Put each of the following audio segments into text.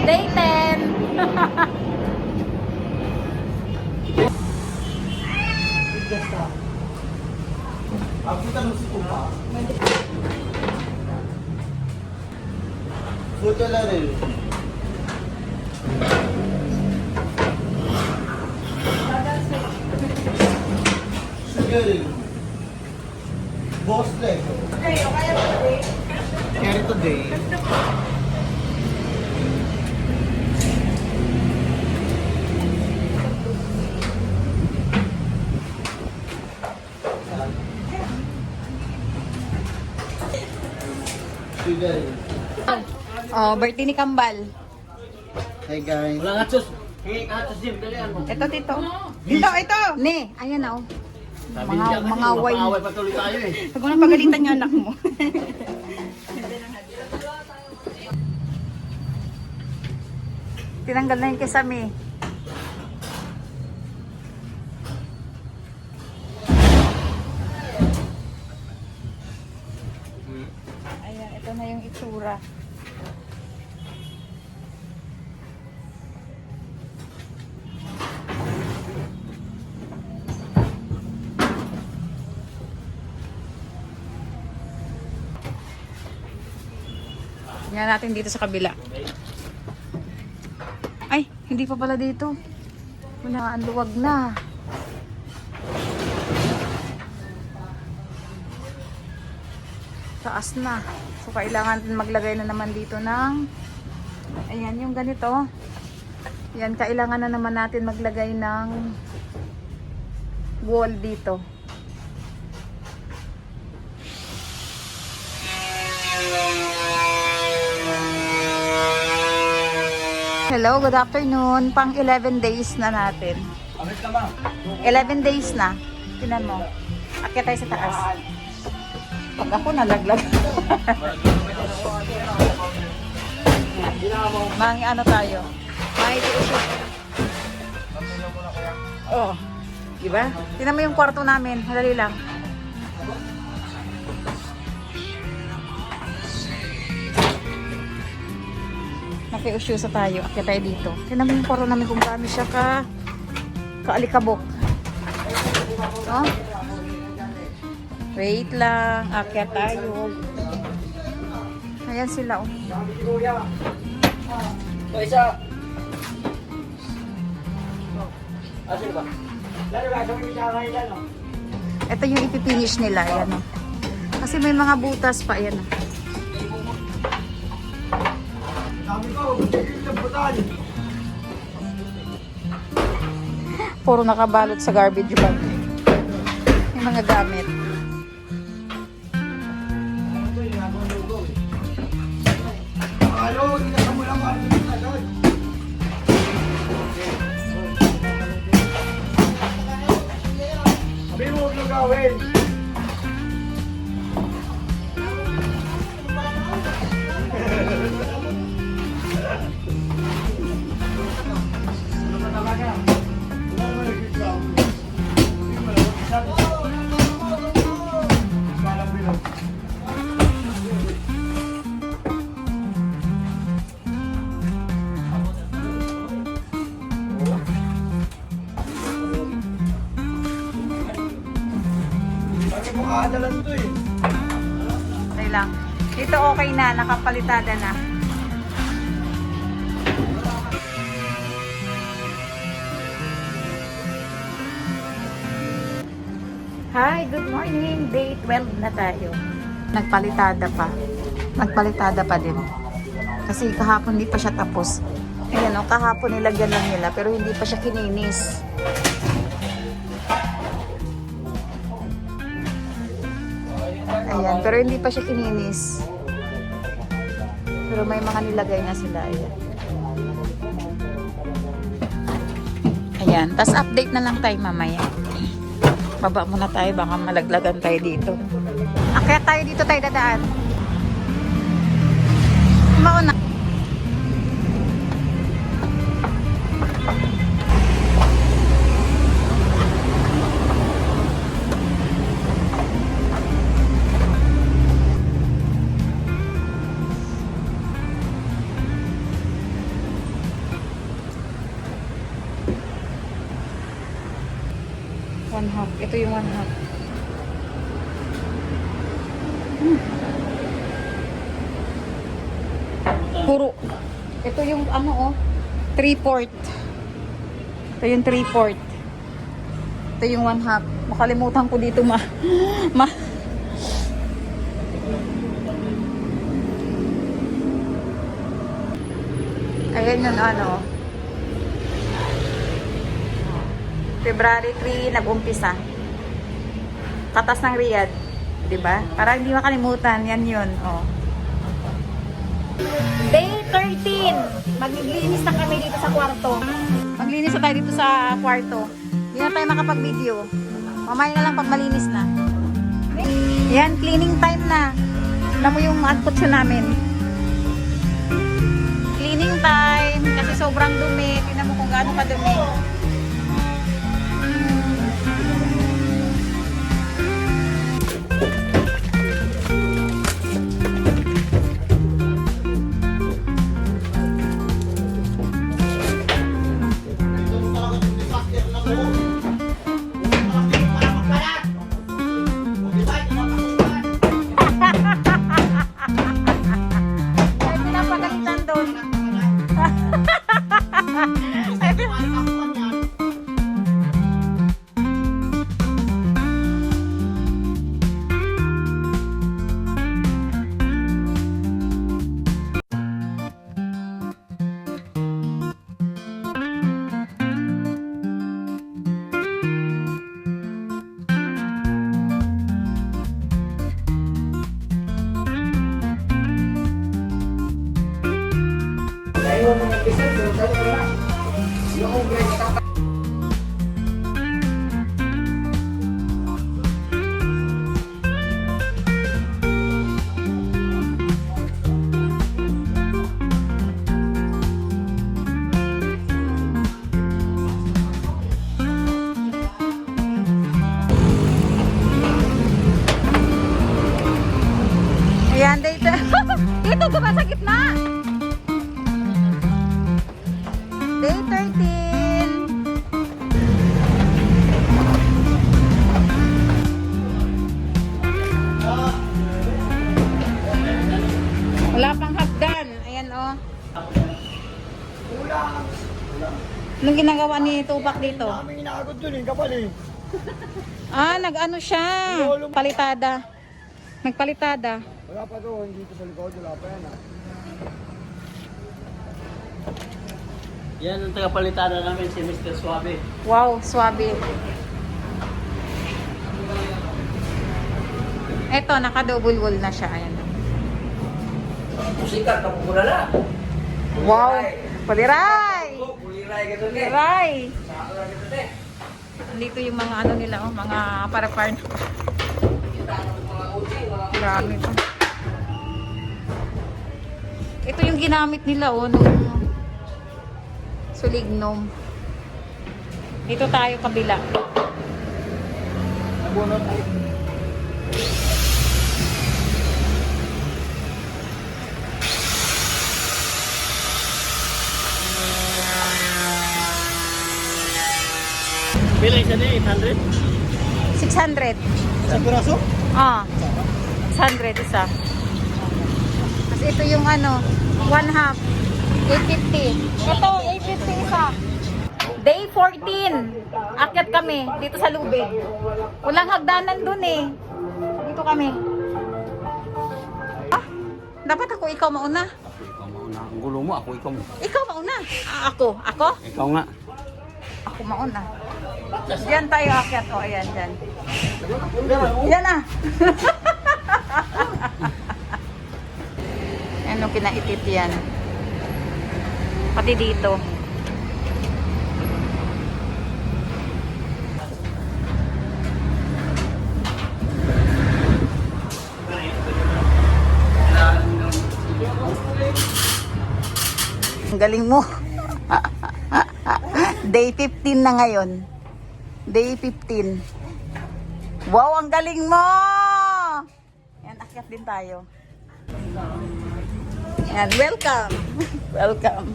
Day 10. Foto lang rin. Sugar rin. Boss leg. Okay, okay ba today? Carry today. Sugar rin. Oh, birthday ni Kambal. Hey guys. Wala nga, Chus. Hingi ka, Chus, Jim. Dalihan mo. Ito, tito. Ito. Ne, ayan oh. Sabi niya kasi, Mga wine. mapaaway patuloy tayo eh. Huwag mo nang pagalitan yung anak mo. Tinanggal na yung kesame. Ayan, ito na yung itsura. Tingnan natin dito sa kabila. Ay, hindi pa pala dito. Wala, ang luwag na. Taas na. So, kailangan maglagay na naman dito ng ayan, yung ganito. Yan, kailangan na naman natin maglagay ng wall dito. Hello, good afternoon. Pang 11 days na natin. 11 days na. Tinan mo. Akyat tayo sa taas. Pag ako nalaglag. Mangi ano tayo? Mangi usok. Oh. Diba? Tinan mo yung kwarto namin. Madali lang. Nakiusyosa tayo. Akyat tayo dito. Tingnan mo yung kwarto namin kung gaano siya kaalikabok. No? Wait lang. Akyat tayo. Ayan sila. Oh. Ito, isa. Asin ba? Ito yung ipipinish nila. Ayan, oh. Kasi may mga butas pa. Ayan. Oh. Puro nakabalot sa garbage bag. Yung mga gamit. Ano, inasa mo lang ano yung agad. Sabi mo, huwag nang gawin. Makakadalan to eh. Okay lang. Dito okay na. Nakapalitada na. Hi, good morning. Day 12 na tayo. Nagpalitada pa. Nagpalitada pa din. Kasi kahapon hindi pa siya tapos. Ayan o, kahapon nilagyan lang nila pero hindi pa siya kininis. Ayan, pero hindi pa siya kininis. Pero may mga nilagay na sila. Ayan. Ayan, tas update na lang tayo mamaya. Baba muna tayo, baka malaglagan tayo dito. Akyat tayo dito tayo dadaan. Mauna. One half. Ito yung one half. Puro. Ito yung ano oh. 3/4. Ito yung 3/4. Ito yung one half. Makalimutan ko dito Ayan yung ano. February 3 nag-umpisa. Katas ng Riyadh, 'di ba? Para hindi makalimutan, yan 'yun, oh. Day 13. Maglinis na kami dito sa kwarto. Maglinis na tayo dito sa kwarto. Hindi na tayo makapag-video. Mamaya na lang pag malinis na. Yan, cleaning time na. Alam mo yung output namin. Cleaning time. Kasi sobrang dumi. Tingnan mo kung gaano kadumi. Ay, pinapagalitan doon. Ayan, dito. Dito, diba sa gitna? Day 13. Wala pang hagdan. Ayan, oh. Kulang. Anong ginagawa ni Tupac dito? Kami inagod dun eh, kapal eh. Ah, nag-ano siya. Palitada. Nagpalitada. Wala pa doon, dito sa likod, wala pa yan ah. Yan ang tagapalitada namin, si Mr. Suave. Wow, swabe. Eto, naka-double wall na siya. Ayan. Musika, kapupulala. Wow! Puliray! Puliray ka doon eh. Puliray! Saka lang ito eh. Dito yung mga ano nila, oh, mga para-par. Grabe to. Ito yung ginamit nila, oh, nung Sulignom. Dito tayo kabila. Nabunot ay. Pila isa na 800? 600. Sa piraso? Ah. 600 isa. Kasi ito yung ano, one half. 850. Ito, 850 isa. Day 14. Akyat kami dito sa Lubid. Walang hagdanan dun eh. Dito kami. Ah, dapat ikaw mauna. Ikaw mauna. Ang gulo mo, ako ikaw mo. Ikaw mauna. Ah, ako? Ikaw nga. Ako mauna. Diyan tayo akyat. O, ayan, dyan. Yan na. Ano, kinaitit yan. Pati dito. Ang galing mo. Day 15 na ngayon. Day 15. Wow, ang galing mo! Yan, akyat din tayo. Yan, welcome. Welcome.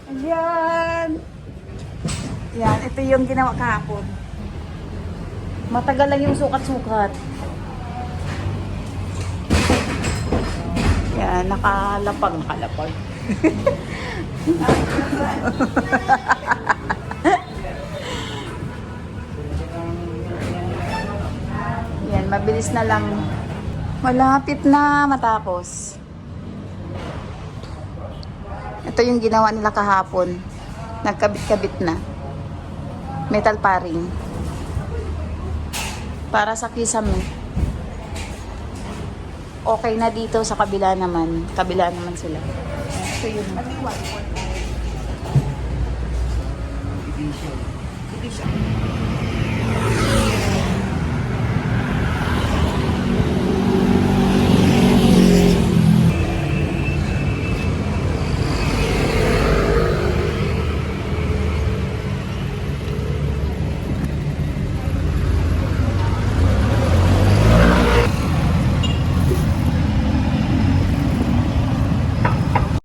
Ayan. Yan, ito yung ginawa kahapon. Matagal lang yung sukat-sukat. Yan, nakalapag. Yan, mabilis na lang. Malapit na matapos. Ito yung ginawa nila kahapon. Nagkabit-kabit na. Metal paring. Para sa kisame. Okay na dito sa kabila naman. Kabila naman sila. Ito yun.